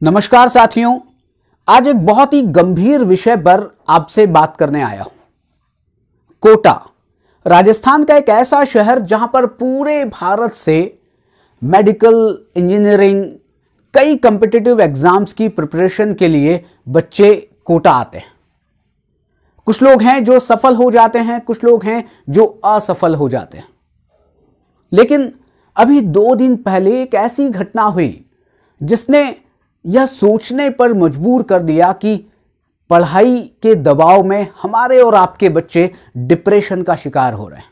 नमस्कार साथियों, आज एक बहुत ही गंभीर विषय पर आपसे बात करने आया हूं। कोटा राजस्थान का एक ऐसा शहर जहां पर पूरे भारत से मेडिकल, इंजीनियरिंग, कई कॉम्पिटिटिव एग्जाम्स की प्रिपरेशन के लिए बच्चे कोटा आते हैं। कुछ लोग हैं जो सफल हो जाते हैं, कुछ लोग हैं जो असफल हो जाते हैं। लेकिन अभी 2 दिन पहले एक ऐसी घटना हुई जिसने यह सोचने पर मजबूर कर दिया कि पढ़ाई के दबाव में हमारे और आपके बच्चे डिप्रेशन का शिकार हो रहे हैं।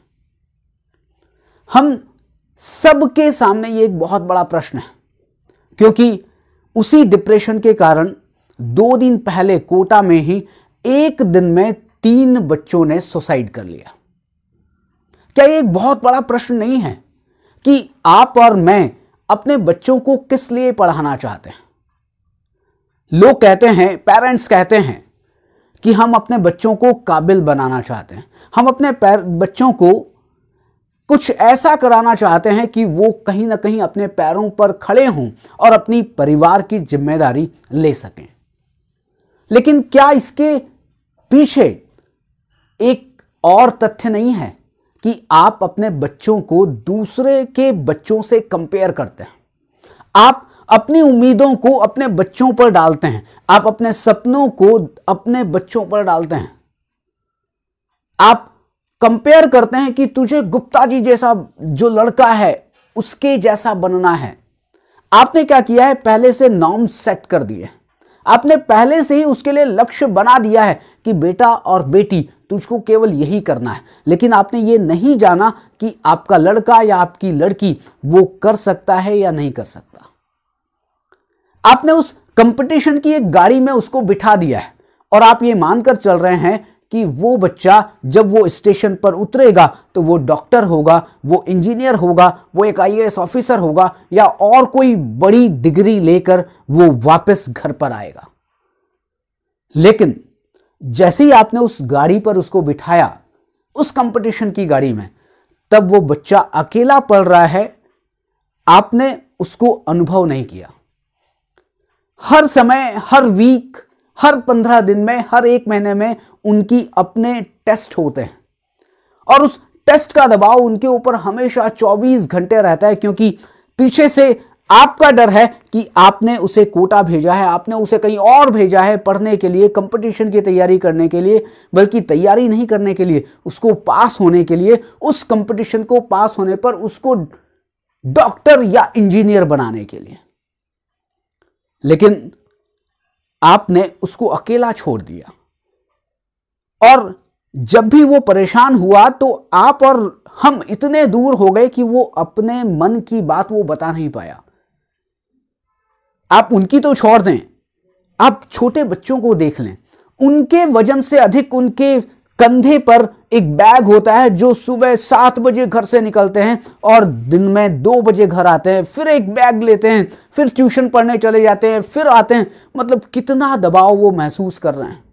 हम सबके सामने ये एक बहुत बड़ा प्रश्न है, क्योंकि उसी डिप्रेशन के कारण 2 दिन पहले कोटा में ही एक दिन में 3 बच्चों ने सुसाइड कर लिया। क्या ये एक बहुत बड़ा प्रश्न नहीं है कि आप और मैं अपने बच्चों को किस लिए पढ़ाना चाहते हैं? लोग कहते हैं, पेरेंट्स कहते हैं कि हम अपने बच्चों को काबिल बनाना चाहते हैं, हम अपने बच्चों को कुछ ऐसा कराना चाहते हैं कि वो कहीं ना कहीं अपने पैरों पर खड़े हों और अपनी परिवार की जिम्मेदारी ले सकें। लेकिन क्या इसके पीछे एक और तथ्य नहीं है कि आप अपने बच्चों को दूसरे के बच्चों से कंपेयर करते हैं? आप अपनी उम्मीदों को अपने बच्चों पर डालते हैं, आप अपने सपनों को अपने बच्चों पर डालते हैं। आप कंपेयर करते हैं कि तुझे गुप्ता जी जैसा जो लड़का है उसके जैसा बनना है। आपने क्या किया है, पहले से नॉर्म सेट कर दिए। आपने पहले से ही उसके लिए लक्ष्य बना दिया है कि बेटा और बेटी तुझको केवल यही करना है। लेकिन आपने ये नहीं जाना कि आपका लड़का या आपकी लड़की वो कर सकता है या नहीं कर सकता। आपने उस कंपटीशन की एक गाड़ी में उसको बिठा दिया है और आप ये मानकर चल रहे हैं कि वो बच्चा जब वो स्टेशन पर उतरेगा तो वो डॉक्टर होगा, वो इंजीनियर होगा, वो एक आईएएस ऑफिसर होगा या और कोई बड़ी डिग्री लेकर वो वापस घर पर आएगा। लेकिन जैसे ही आपने उस गाड़ी पर उसको बिठाया, उस कंपटीशन की गाड़ी में, तब वो बच्चा अकेला पड़ रहा है। आपने उसको अनुभव नहीं किया। हर समय, हर वीक, हर 15 दिन में, हर 1 महीने में उनकी अपने टेस्ट होते हैं और उस टेस्ट का दबाव उनके ऊपर हमेशा 24 घंटे रहता है, क्योंकि पीछे से आपका डर है कि आपने उसे कोटा भेजा है, आपने उसे कहीं और भेजा है पढ़ने के लिए, कंपटीशन की तैयारी करने के लिए, बल्कि तैयारी नहीं करने के लिए, उसको पास होने के लिए, उस कंपटीशन को पास होने पर उसको डॉक्टर या इंजीनियर बनाने के लिए। लेकिन आपने उसको अकेला छोड़ दिया और जब भी वो परेशान हुआ तो आप और हम इतने दूर हो गए कि वो अपने मन की बात वो बता नहीं पाया। आप उनकी तो छोड़ दें, आप छोटे बच्चों को देख लें। उनके वजन से अधिक उनके कंधे पर एक बैग होता है जो सुबह 7 बजे घर से निकलते हैं और दिन में 2 बजे घर आते हैं, फिर एक बैग लेते हैं, फिर ट्यूशन पढ़ने चले जाते हैं, फिर आते हैं। मतलब कितना दबाव वो महसूस कर रहे हैं।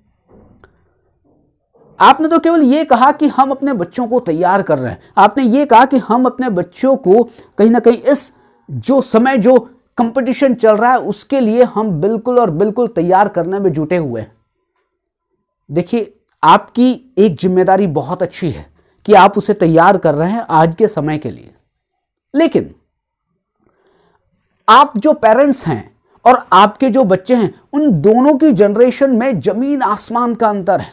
आपने तो केवल ये कहा कि हम अपने बच्चों को तैयार कर रहे हैं। आपने ये कहा कि हम अपने बच्चों को कहीं ना कहीं इस जो समय जो कंपटीशन चल रहा है उसके लिए हम बिल्कुल और बिल्कुल तैयार करने में जुटे हुए हैं। देखिए, आपकी एक जिम्मेदारी बहुत अच्छी है कि आप उसे तैयार कर रहे हैं आज के समय के लिए। लेकिन आप जो पेरेंट्स हैं और आपके जो बच्चे हैं, उन दोनों की जनरेशन में जमीन आसमान का अंतर है।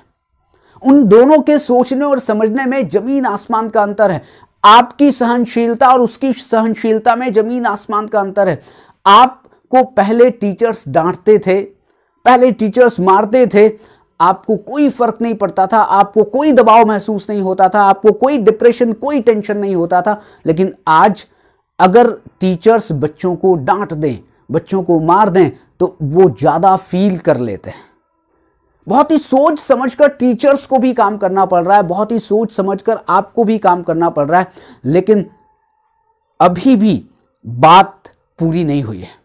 उन दोनों के सोचने और समझने में जमीन आसमान का अंतर है। आपकी सहनशीलता और उसकी सहनशीलता में जमीन आसमान का अंतर है। आपको पहले टीचर्स डांटते थे, पहले टीचर्स मारते थे, आपको कोई फर्क नहीं पड़ता था, आपको कोई दबाव महसूस नहीं होता था, आपको कोई डिप्रेशन, कोई टेंशन नहीं होता था। लेकिन आज अगर टीचर्स बच्चों को डांट दें, बच्चों को मार दें, तो वो ज्यादा फील कर लेते हैं। बहुत ही सोच समझकर टीचर्स को भी काम करना पड़ रहा है, बहुत ही सोच समझकर आपको भी काम करना पड़ रहा है। लेकिन अभी भी बात पूरी नहीं हुई है।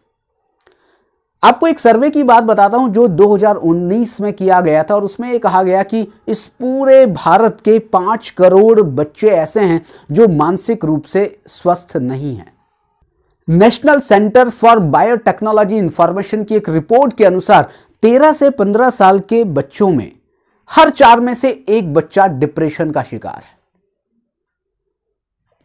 आपको एक सर्वे की बात बताता हूं जो 2019 में किया गया था और उसमें ये कहा गया कि इस पूरे भारत के 5 करोड़ बच्चे ऐसे हैं जो मानसिक रूप से स्वस्थ नहीं हैं। National centre for biotechnology information की एक रिपोर्ट के अनुसार 13 से 15 साल के बच्चों में हर 4 में से एक बच्चा डिप्रेशन का शिकार है।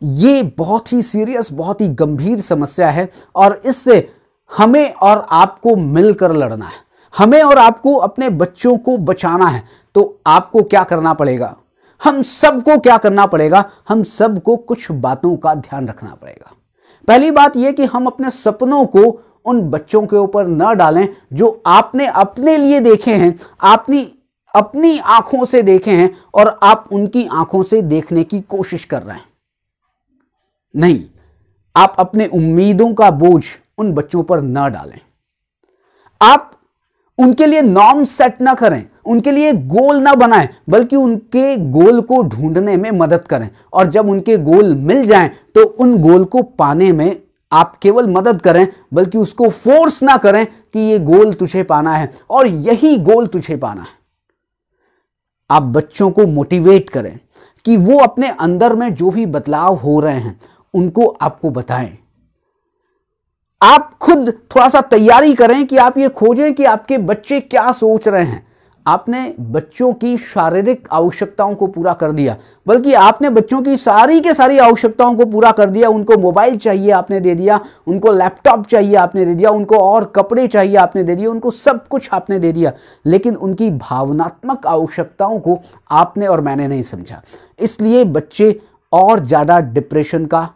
यह बहुत ही सीरियस, बहुत ही गंभीर समस्या है और इससे हमें और आपको मिलकर लड़ना है। हमें और आपको अपने बच्चों को बचाना है। तो आपको क्या करना पड़ेगा? हम सबको क्या करना पड़ेगा? हम सबको कुछ बातों का ध्यान रखना पड़ेगा। पहली बात यह कि हम अपने सपनों को उन बच्चों के ऊपर न डालें जो आपने अपने लिए देखे हैं, आपने अपनी आंखों से देखे हैं और आप उनकी आंखों से देखने की कोशिश कर रहे हैं। नहीं, आप अपने उम्मीदों का बोझ उन बच्चों पर न डालें। आप उनके लिए नॉर्म सेट ना करें, उनके लिए गोल ना बनाएं, बल्कि उनके गोल को ढूंढने में मदद करें। और जब उनके गोल मिल जाएं तो उन गोल को पाने में आप केवल मदद करें, बल्कि उसको फोर्स ना करें कि ये गोल तुझे पाना है और यही गोल तुझे पाना है। आप बच्चों को मोटिवेट करें कि वो अपने अंदर में जो भी बदलाव हो रहे हैं उनको आपको बताएं। आप खुद थोड़ा सा तैयारी करें कि आप ये खोजें कि आपके बच्चे क्या सोच रहे हैं। आपने बच्चों की शारीरिक आवश्यकताओं को पूरा कर दिया, बल्कि आपने बच्चों की सारी के सारी आवश्यकताओं को पूरा कर दिया। उनको मोबाइल चाहिए, आपने दे दिया। उनको लैपटॉप चाहिए, आपने दे दिया। उनको और कपड़े चाहिए, आपने दे दिए। उनको सब कुछ आपने दे दिया, लेकिन उनकी भावनात्मक आवश्यकताओं को आपने और मैंने नहीं समझा। इसलिए बच्चे और ज्यादा डिप्रेशन का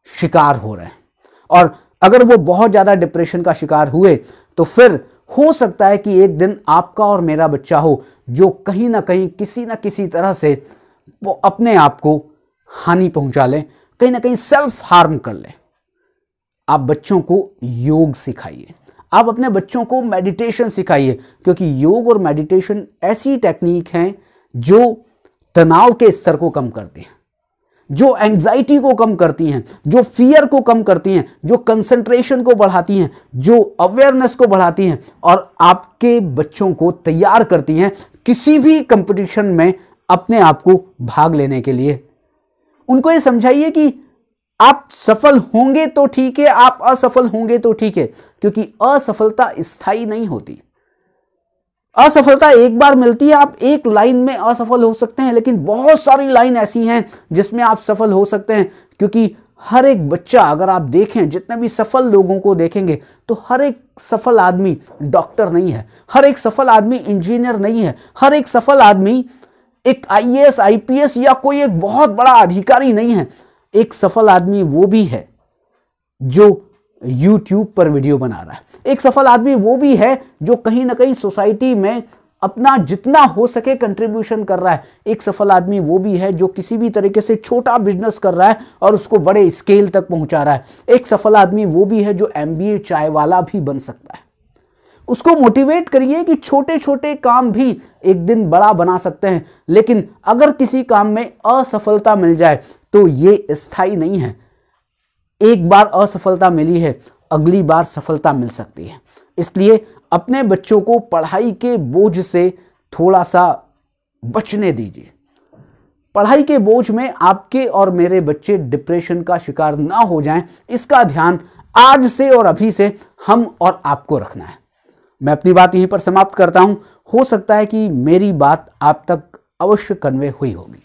शिकार हो रहे हैं। और अगर वो बहुत ज्यादा डिप्रेशन का शिकार हुए तो फिर हो सकता है कि एक दिन आपका और मेरा बच्चा हो जो कहीं ना कहीं किसी ना किसी तरह से वो अपने आप को हानि पहुंचा ले, कहीं ना कहीं सेल्फ हार्म कर ले। आप बच्चों को योग सिखाइए, आप अपने बच्चों को मेडिटेशन सिखाइए, क्योंकि योग और मेडिटेशन ऐसी टेक्निक हैं जो तनाव के स्तर को कम करती हैं, जो एंजाइटी को कम करती हैं, जो फियर को कम करती हैं, जो कंसंट्रेशन को बढ़ाती हैं, जो अवेयरनेस को बढ़ाती हैं और आपके बच्चों को तैयार करती हैं किसी भी कंपटीशन में अपने आप को भाग लेने के लिए। उनको ये समझाइए कि आप सफल होंगे तो ठीक है, आप असफल होंगे तो ठीक है, क्योंकि असफलता स्थायी नहीं होती। असफलता एक बार मिलती है, आप एक लाइन में असफल हो सकते हैं, लेकिन बहुत सारी लाइन ऐसी हैं जिसमें आप सफल हो सकते हैं। क्योंकि हर एक बच्चा, अगर आप देखें, जितने भी सफल लोगों को देखेंगे तो हर एक सफल आदमी डॉक्टर नहीं है, हर एक सफल आदमी इंजीनियर नहीं है, हर एक सफल आदमी एक आईएएस, आईपीएस या कोई एक बहुत बड़ा अधिकारी नहीं है। एक सफल आदमी वो भी है जो YouTube पर वीडियो बना रहा है। एक सफल आदमी वो भी है जो कहीं ना कहीं सोसाइटी में अपना जितना हो सके कंट्रीब्यूशन कर रहा है। एक सफल आदमी वो भी है जो किसी भी तरीके से छोटा बिजनेस कर रहा है और उसको बड़े स्केल तक पहुंचा रहा है। एक सफल आदमी वो भी है जो MBA चाय वाला भी बन सकता है। उसको मोटिवेट करिए कि छोटे छोटे काम भी एक दिन बड़ा बना सकते हैं, लेकिन अगर किसी काम में असफलता मिल जाए तो ये स्थायी नहीं है। एक बार असफलता मिली है, अगली बार सफलता मिल सकती है। इसलिए अपने बच्चों को पढ़ाई के बोझ से थोड़ा सा बचने दीजिए। पढ़ाई के बोझ में आपके और मेरे बच्चे डिप्रेशन का शिकार ना हो जाएं, इसका ध्यान आज से और अभी से हम और आपको रखना है। मैं अपनी बात यहीं पर समाप्त करता हूं। हो सकता है कि मेरी बात आप तक अवश्य कन्वे हुई होगी।